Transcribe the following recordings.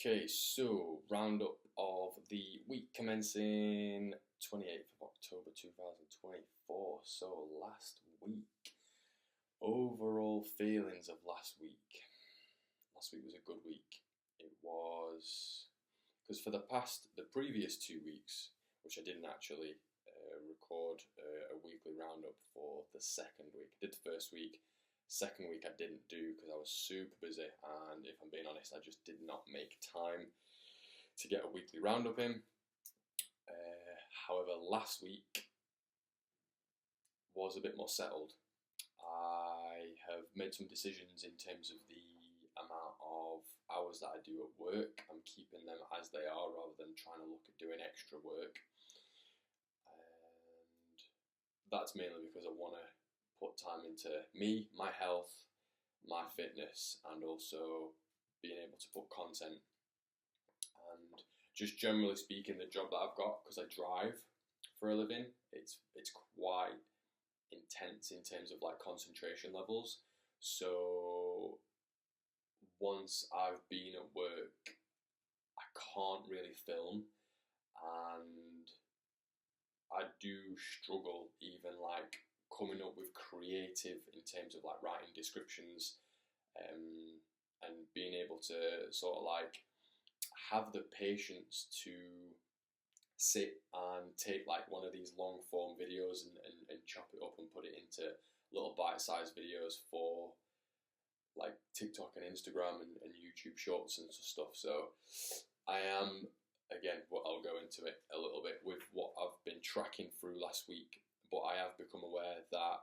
Okay, so roundup of the week commencing 28th of October 2024. So last week, overall feelings of last week. Last week was a good week. It was because for the previous 2 weeks, which I didn't actually record a weekly roundup for the second week. I did the first week. Second week I didn't do because I was super busy, and if I'm being honest, I just did not make time to get a weekly roundup in. However, last week was a bit more settled. I have made some decisions in terms of the amount of hours that I do at work. I'm keeping them as they are rather than trying to look at doing extra work. And that's mainly because I want to put time into me, my health, my fitness, and also being able to put content. And just generally speaking, the job that I've got, because I drive for a living, it's quite intense in terms of like concentration levels. So once I've been at work, I can't really film, and I do struggle even like coming up with creative in terms of like writing descriptions, and being able to sort of like have the patience to sit and take like one of these long form videos and chop it up and put it into little bite-sized videos for like TikTok and Instagram and YouTube shorts and stuff. So I am, again, I'll go into it a little bit with what I've been tracking through last week, but I have become aware that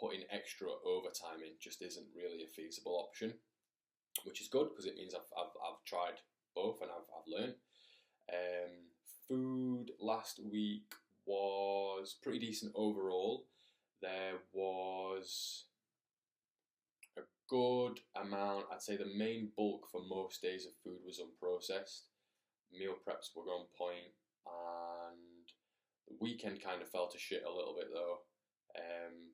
putting extra overtime in just isn't really a feasible option, which is good because it means I've tried both and I've learned. Food last week was pretty decent overall. There was a good amount, I'd say the main bulk for most days of food was unprocessed. Meal preps were on point, and the weekend kind of fell to shit a little bit though.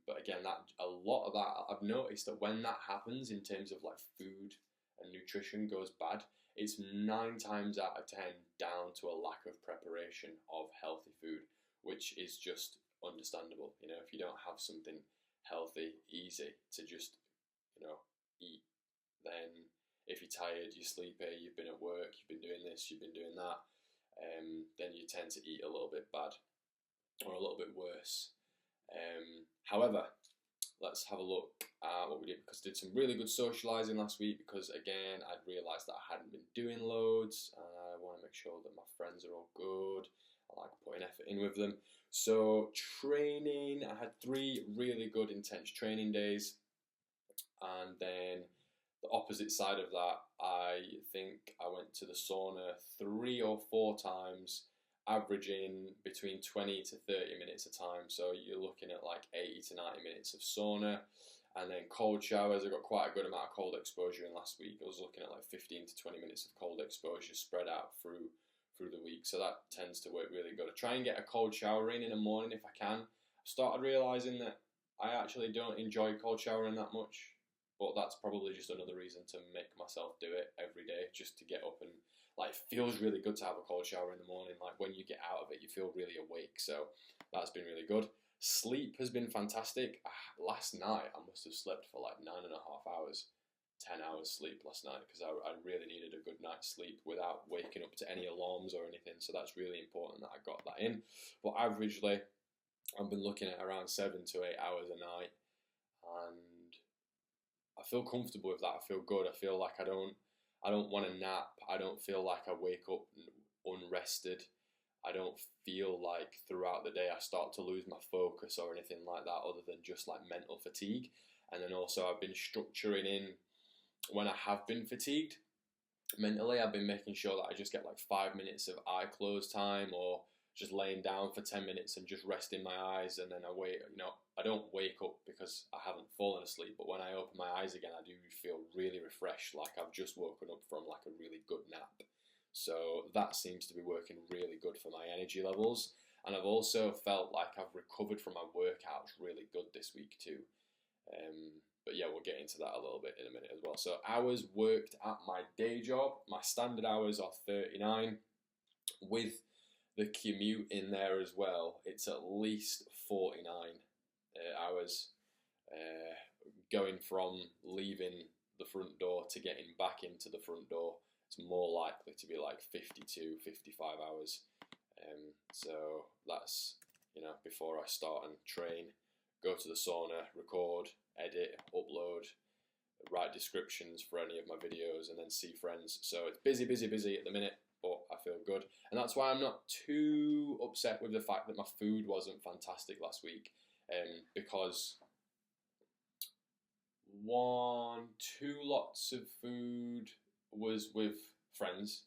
But again, that a lot of that, I've noticed that when that happens in terms of like food and nutrition goes bad, it's 9 times out of 10 down to a lack of preparation of healthy food, which is just understandable. You know, if you don't have something healthy, easy to just, eat, then if you're tired, you're sleepy, you've been at work, you've been doing this, you've been doing that, then you tend to eat a little bit bad or a little bit worse. However, let's have a look at what we did, because I did some really good socialising last week, because again I'd realised that I hadn't been doing loads and I want to make sure that my friends are all good. I like putting effort in with them. So training, I had 3 really good intense training days, and then the opposite side of that, I think I went to the sauna 3 or 4 times, averaging between 20 to 30 minutes a time. So you're looking at like 80 to 90 minutes of sauna, and then cold showers. I got quite a good amount of cold exposure in last week. I was looking at like 15 to 20 minutes of cold exposure spread out through the week. So that tends to work really good. I try and get a cold shower in the morning if I can. I've started realising that I actually don't enjoy cold showering that much, but that's probably just another reason to make myself do it every day, just to get up and like, it feels really good to have a cold shower in the morning. Like when you get out of it, you feel really awake. So that's been really good. Sleep has been fantastic. Last night I must have slept for like 9.5 hours, 10 hours sleep last night, because I really needed a good night's sleep without waking up to any alarms or anything. So that's really important that I got that in. But averagely, I've been looking at around 7 to 8 hours a night, and I feel comfortable with that. I feel good. I feel like I don't want to nap. I don't feel like I wake up unrested. I don't feel like throughout the day I start to lose my focus or anything like that, other than just like mental fatigue. And then also I've been structuring in when I have been fatigued mentally. I've been making sure that I just get like 5 minutes of eye close time, or just laying down for 10 minutes and just resting my eyes, and then I wait. I don't wake up because I haven't fallen asleep, but when I open my eyes again, I do feel really refreshed, like I've just woken up from like a really good nap. So that seems to be working really good for my energy levels. And I've also felt like I've recovered from my workouts really good this week too. But yeah, we'll get into that a little bit in a minute as well. So hours worked at my day job, my standard hours are 39. With the commute in there as well, it's at least 49 hours. Going from leaving the front door to getting back into the front door, it's more likely to be like 52, 55 hours. So that's, before I start and train, go to the sauna, record, edit, upload, write descriptions for any of my videos, and then see friends. So it's busy at the minute, but I feel good. And that's why I'm not too upset with the fact that my food wasn't fantastic last week, because 2 lots of food was with friends,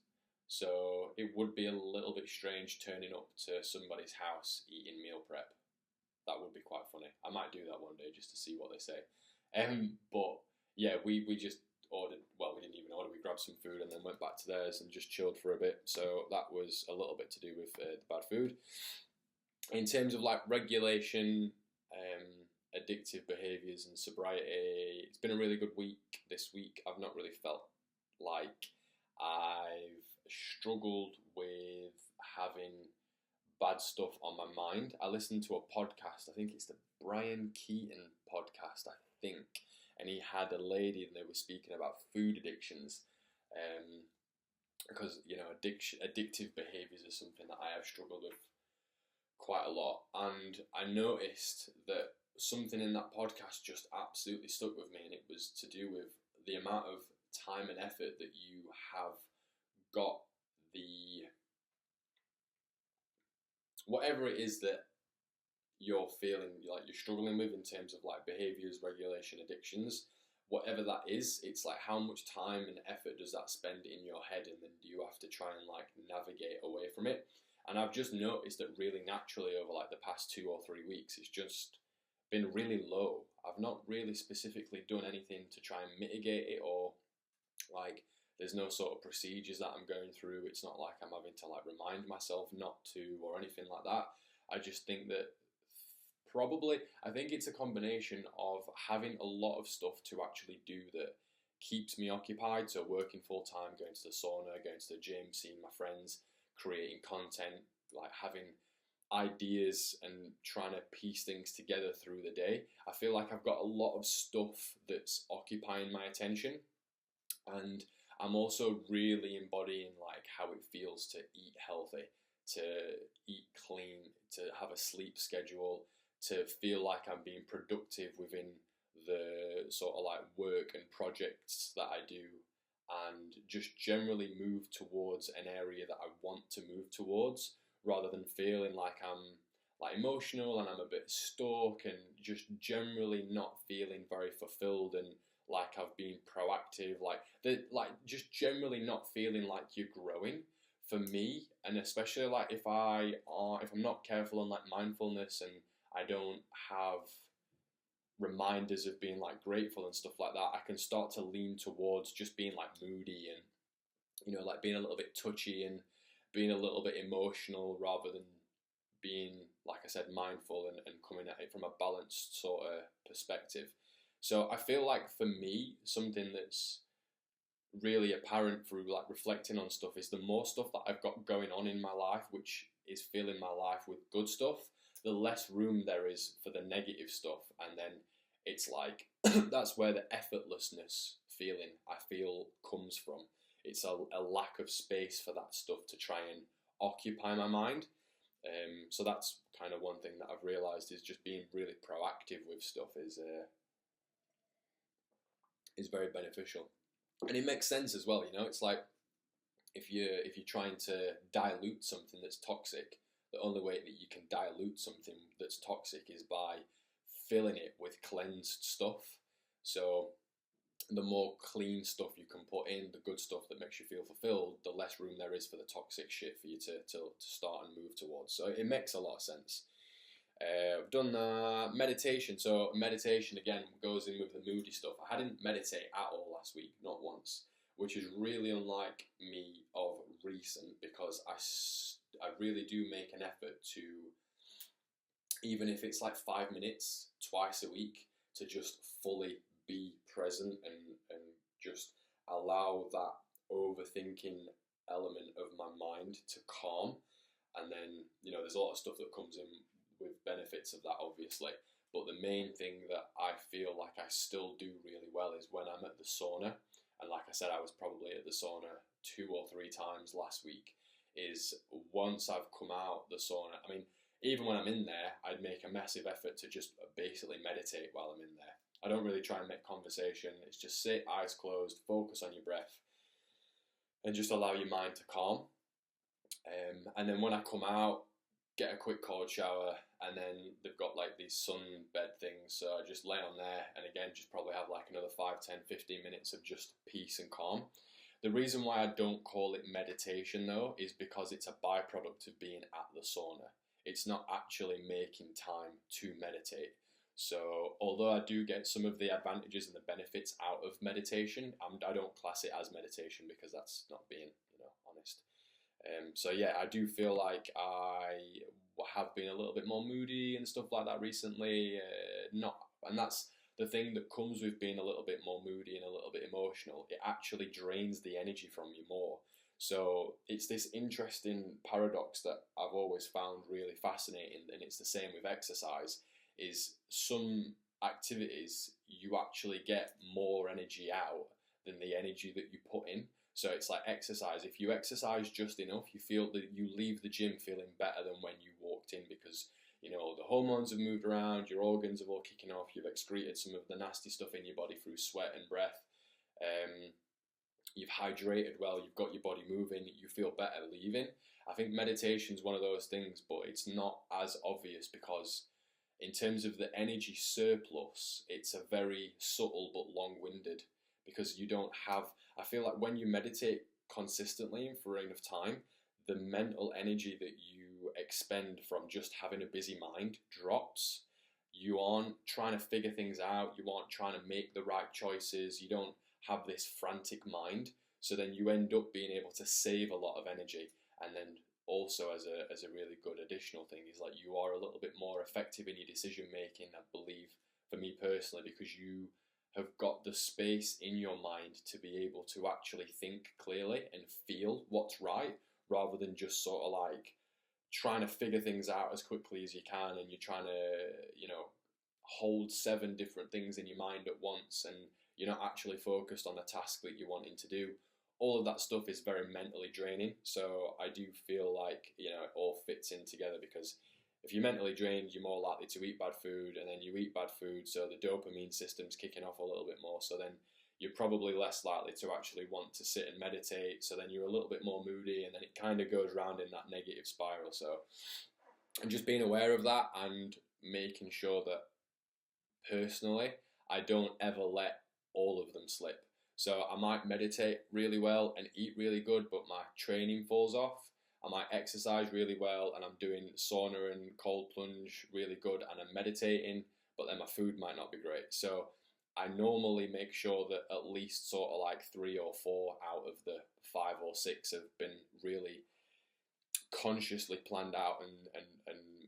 so it would be a little bit strange turning up to somebody's house eating meal prep. That would be quite funny. I might do that one day just to see what they say. But yeah, we just ordered, well, we didn't even order, we grabbed some food and then went back to theirs and just chilled for a bit. So that was a little bit to do with the bad food. In terms of like regulation, addictive behaviours and sobriety, it's been a really good week this week. I've not really felt like I've struggled with having bad stuff on my mind. I listened to a podcast, I think it's the Brian Keaton podcast, I think, and he had a lady and they were speaking about food addictions, because addictive behaviours is something that I have struggled with quite a lot, and I noticed that something in that podcast just absolutely stuck with me, and it was to do with the amount of time and effort that you have got, whatever it is that you're feeling like you're struggling with in terms of like behaviours, regulation, addictions, whatever that is, it's like how much time and effort does that spend in your head, and then do you have to try and like navigate away from it? And I've just noticed that really naturally over like the past 2 or 3 weeks, it's just been really low. I've not really specifically done anything to try and mitigate it, or like there's no sort of procedures that I'm going through. It's not like I'm having to like remind myself not to or anything like that. I just think that I think it's a combination of having a lot of stuff to actually do that keeps me occupied. So working full time, going to the sauna, going to the gym, seeing my friends, creating content, like having ideas and trying to piece things together through the day. I feel like I've got a lot of stuff that's occupying my attention, and I'm also really embodying like how it feels to eat healthy, to eat clean, to have a sleep schedule, to feel like I'm being productive within the sort of like work and projects that I do, and just generally move towards an area that I want to move towards, rather than feeling like I'm like emotional and I'm a bit stuck and just generally not feeling very fulfilled and like I've been proactive, like just generally not feeling like you're growing for me. And especially like if I'm not careful on like mindfulness and I don't have reminders of being like grateful and stuff like that, I can start to lean towards just being like moody and like being a little bit touchy and being a little bit emotional, rather than being, like I said, mindful and coming at it from a balanced sort of perspective. So I feel like for me, something that's really apparent through like reflecting on stuff is the more stuff that I've got going on in my life, which is filling my life with good stuff, the less room there is for the negative stuff. And then it's like, that's where the effortlessness feeling I feel comes from. It's a lack of space for that stuff to try and occupy my mind. So that's kind of one thing that I've realised, is just being really proactive with stuff is very beneficial. And it makes sense as well, it's like if you're trying to dilute something that's toxic, the only way that you can dilute something that's toxic is by filling it with cleansed stuff. So the more clean stuff you can put in, the good stuff that makes you feel fulfilled, the less room there is for the toxic shit for you to start and move towards. So it makes a lot of sense. I've done meditation. So meditation, again, goes in with the moody stuff. I hadn't meditated at all last week, not once, which is really unlike me of recent, because I really do make an effort to, even if it's like 5 minutes twice a week, to just fully be present and just allow that overthinking element of my mind to calm. And then, there's a lot of stuff that comes in with benefits of that, obviously. But the main thing that I feel like I still do really well is when I'm at the sauna. And like I said, I was probably at the sauna 2 or 3 times last week. Is once I've come out the sauna, I mean, even when I'm in there, I'd make a massive effort to just basically meditate while I'm in there. I don't really try and make conversation. It's just sit, eyes closed, focus on your breath, and just allow your mind to calm. And then when I come out, get a quick cold shower, and then they've got like these sun bed things, so I just lay on there, and again, just probably have like another 5, 10, 15 minutes of just peace and calm. The reason why I don't call it meditation though is because it's a byproduct of being at the sauna. It's not actually making time to meditate. So although I do get some of the advantages and the benefits out of meditation, I don't class it as meditation because that's not being, honest. So yeah, I do feel like I have been a little bit more moody and stuff like that recently. And that's the thing that comes with being a little bit more moody and a little bit emotional. It actually drains the energy from you more. So it's this interesting paradox that I've always found really fascinating, and it's the same with exercise, is some activities you actually get more energy out than the energy that you put in. So it's like exercise. If you exercise just enough, you feel that you leave the gym feeling better than when you walked in because, the hormones have moved around, your organs have all kicking off, you've excreted some of the nasty stuff in your body through sweat and breath. You've hydrated well, you've got your body moving, you feel better leaving. I think meditation is one of those things, but it's not as obvious because in terms of the energy surplus, it's a very subtle but long-winded, because you don't have, I feel like when you meditate consistently and for enough time, the mental energy that you expend from just having a busy mind drops. You aren't trying to figure things out, you aren't trying to make the right choices, you don't have this frantic mind, so then you end up being able to save a lot of energy. And then also as a really good additional thing is like you are a little bit more effective in your decision making, I believe, for me personally, because you have got the space in your mind to be able to actually think clearly and feel what's right, rather than just sort of like trying to figure things out as quickly as you can, and you're trying to, hold 7 different things in your mind at once, and you're not actually focused on the task that you're wanting to do. All of that stuff is very mentally draining. So I do feel like, it all fits in together, because if you're mentally drained, you're more likely to eat bad food, and then you eat bad food, so the dopamine system's kicking off a little bit more. So then you're probably less likely to actually want to sit and meditate. So then you're a little bit more moody, and then it kind of goes round in that negative spiral. So and just being aware of that and making sure that personally, I don't ever let all of them slip. So I might meditate really well and eat really good, but my training falls off. I might exercise really well and I'm doing sauna and cold plunge really good and I'm meditating, but then my food might not be great. So I normally make sure that at least sort of like 3 or 4 out of the 5 or 6 have been really consciously planned out and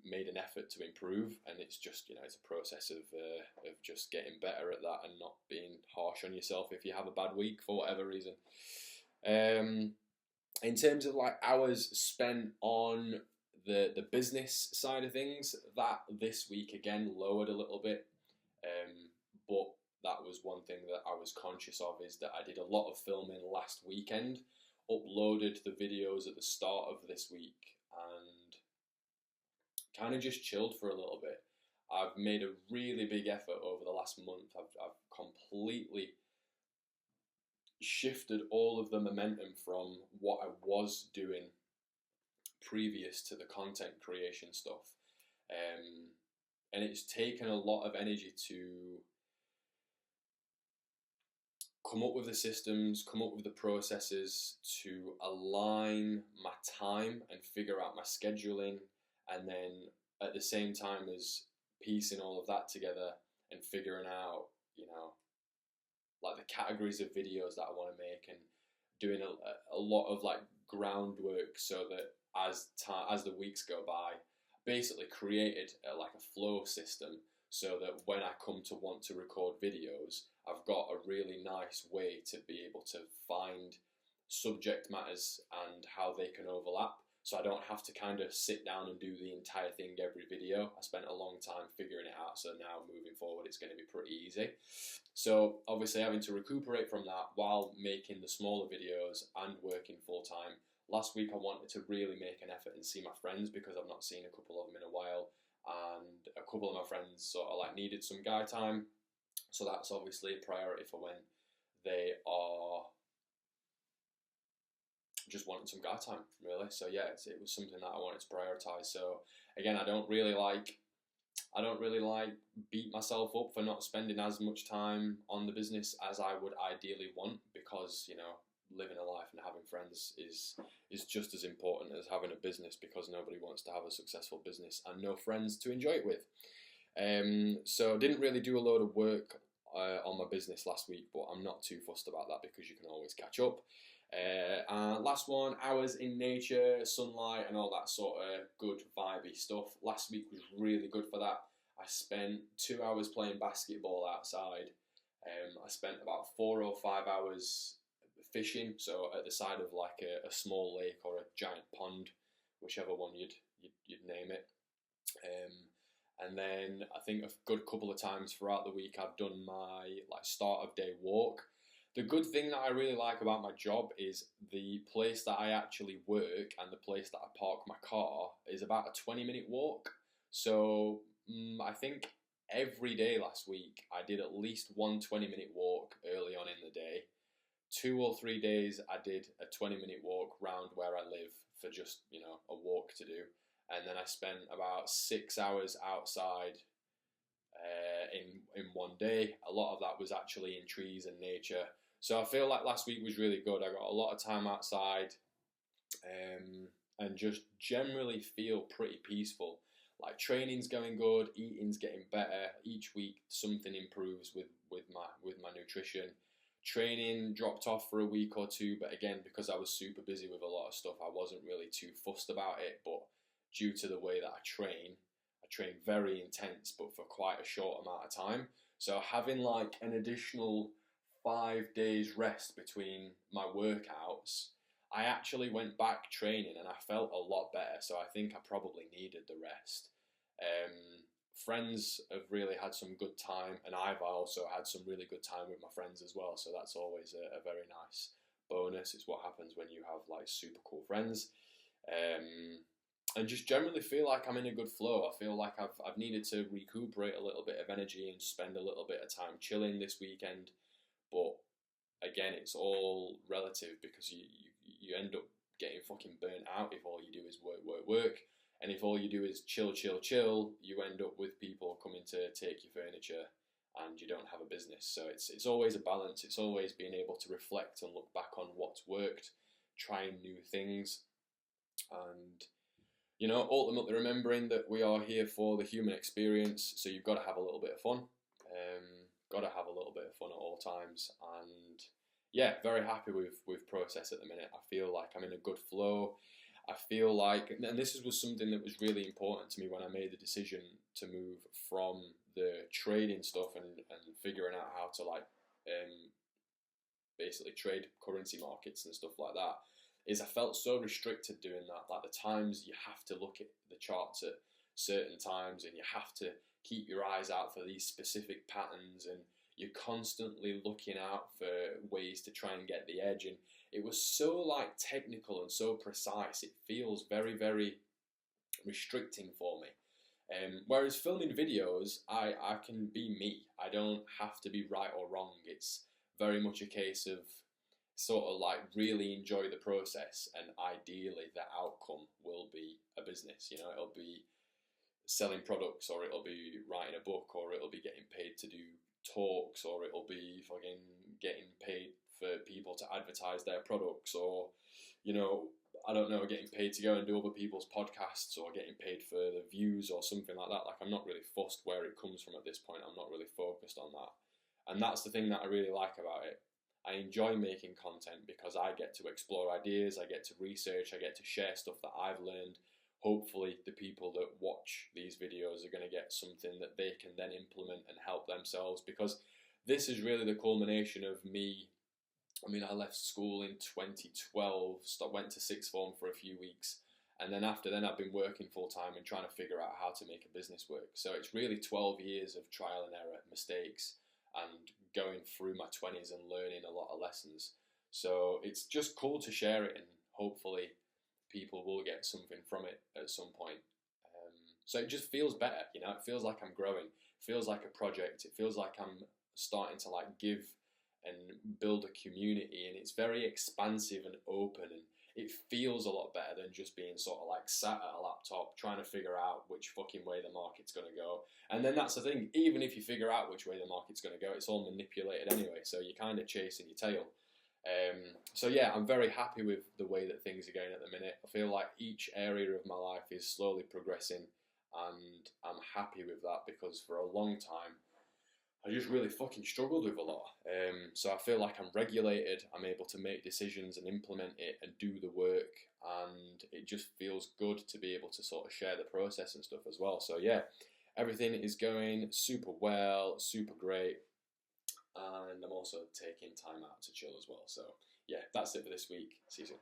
made an effort to improve. And it's just, it's a process of just getting better at that and not being harsh on yourself if you have a bad week for whatever reason. In terms of like hours spent on the business side of things, that this week again lowered a little bit, but that was one thing that I was conscious of, is that I did a lot of filming last weekend, uploaded the videos at the start of this week, and kind of just chilled for a little bit. I've made a really big effort over the last month. I've completely shifted all of the momentum from what I was doing previous to the content creation stuff. And it's taken a lot of energy to come up with the systems, come up with the processes, to align my time and figure out my scheduling, and then at the same time as piecing all of that together and figuring out, like the categories of videos that I want to make, and doing a lot of like groundwork so that as the weeks go by, basically created like a flow system so that when I come to want to record videos, I've got a really nice way to be able to find subject matters and how they can overlap. So I don't have to kind of sit down and do the entire thing every video. I spent a long time figuring it out, so now moving forward it's going to be pretty easy. So obviously having to recuperate from that while making the smaller videos and working full time. Last week I wanted to really make an effort and see my friends because I've not seen a couple of them in a while, and a couple of my friends sort of like needed some guy time. So that's obviously a priority for when they are just wanting some guy time, really. So yeah, it was something that I wanted to prioritize. So again, I don't really like beat myself up for not spending as much time on the business as I would ideally want, because living a life and having friends is just as important as having a business, because nobody wants to have a successful business and no friends to enjoy it with. So I didn't really do a load of work on my business last week, but I'm not too fussed about that because you can always catch up. Last one, hours in nature, sunlight and all that sort of good vibey stuff. Last week was really good for that. I spent 2 hours playing basketball outside. I spent about 4 or 5 hours fishing, so at the side of like a small lake or a giant pond, whichever one you'd name it. And then I think a good couple of times throughout the week I've done my like start of day walk. The good thing that I really like about my job is the place that I actually work and the place that I park my car is about a 20-minute walk. So I think every day last week I did at least one 20-minute walk early on in the day. 2 or 3 days I did a 20-minute walk round where I live for just, a walk to do. And then I spent about 6 hours outside in one day. A lot of that was actually in trees and nature. So I feel like last week was really good. I got a lot of time outside and just generally feel pretty peaceful. Like training's going good, eating's getting better. Each week something improves with my nutrition. Training dropped off for a week or two, but again, because I was super busy with a lot of stuff, I wasn't really too fussed about it. But due to the way that I train very intense, but for quite a short amount of time. So having like an additional 5 days rest between my workouts, I actually went back training and I felt a lot better. So I think I probably needed the rest. Friends have really had some good time, and I've also had some really good time with my friends as well. So that's always a very nice bonus. It's what happens when you have like super cool friends. And just generally feel like I'm in a good flow. I feel like I've needed to recuperate a little bit of energy and spend a little bit of time chilling this weekend. But again, it's all relative because you end up getting fucking burnt out if all you do is work. And if all you do is chill, you end up with people coming to take your furniture and you don't have a business. So it's always a balance. It's always being able to reflect and look back on what's worked, trying new things, and ultimately remembering that we are here for the human experience, so you've got to have a little bit of fun. Got to have a little bit of fun at all times. And yeah, very happy with process at the minute. I feel like I'm in a good flow. I feel like, and this was something that was really important to me when I made the decision to move from the trading stuff and figuring out how to basically trade currency markets and stuff like that, is I felt so restricted doing that. Like the times you have to look at the charts at certain times and you have to keep your eyes out for these specific patterns and you're constantly looking out for ways to try and get the edge. And it was so like technical and so precise. It feels very, very restricting for me. Whereas filming videos, I can be me. I don't have to be right or wrong. It's very much a case of sort of like really enjoy the process, and ideally the outcome will be a business. It'll be selling products, or it'll be writing a book, or it'll be getting paid to do talks, or it'll be fucking getting paid for people to advertise their products, or I don't know, getting paid to go and do other people's podcasts, or getting paid for the views or something like that. Like, I'm not really fussed where it comes from at this point. I'm not really focused on that. And that's the thing that I really like about it. I enjoy making content because I get to explore ideas, I get to research, I get to share stuff that I've learned. Hopefully the people that watch these videos are going to get something that they can then implement and help themselves, because this is really the culmination of me. I mean, I left school in 2012, went to sixth form for a few weeks, and then after then I've been working full time and trying to figure out how to make a business work. So it's really 12 years of trial and error, mistakes, and going through my 20s and learning a lot of lessons. So it's just cool to share it, and hopefully people will get something from it at some point. So it just feels better, you know. It feels like I'm growing. It feels like a project. It feels like I'm starting to like give and build a community, and it's very expansive and open, and it feels a lot better than just being sort of like sat at a laptop trying to figure out which fucking way the market's going to go. And then that's the thing, even if you figure out which way the market's going to go, it's all manipulated anyway, so you're kind of chasing your tail. So yeah, I'm very happy with the way that things are going at the minute. I feel like each area of my life is slowly progressing, and I'm happy with that, because for a long time I just really fucking struggled with a lot. So I feel like I'm regulated, I'm able to make decisions and implement it and do the work, and it just feels good to be able to sort of share the process and stuff as well. So yeah, everything is going super well, super great, and I'm also taking time out to chill as well. So yeah, that's it for this week. See you soon.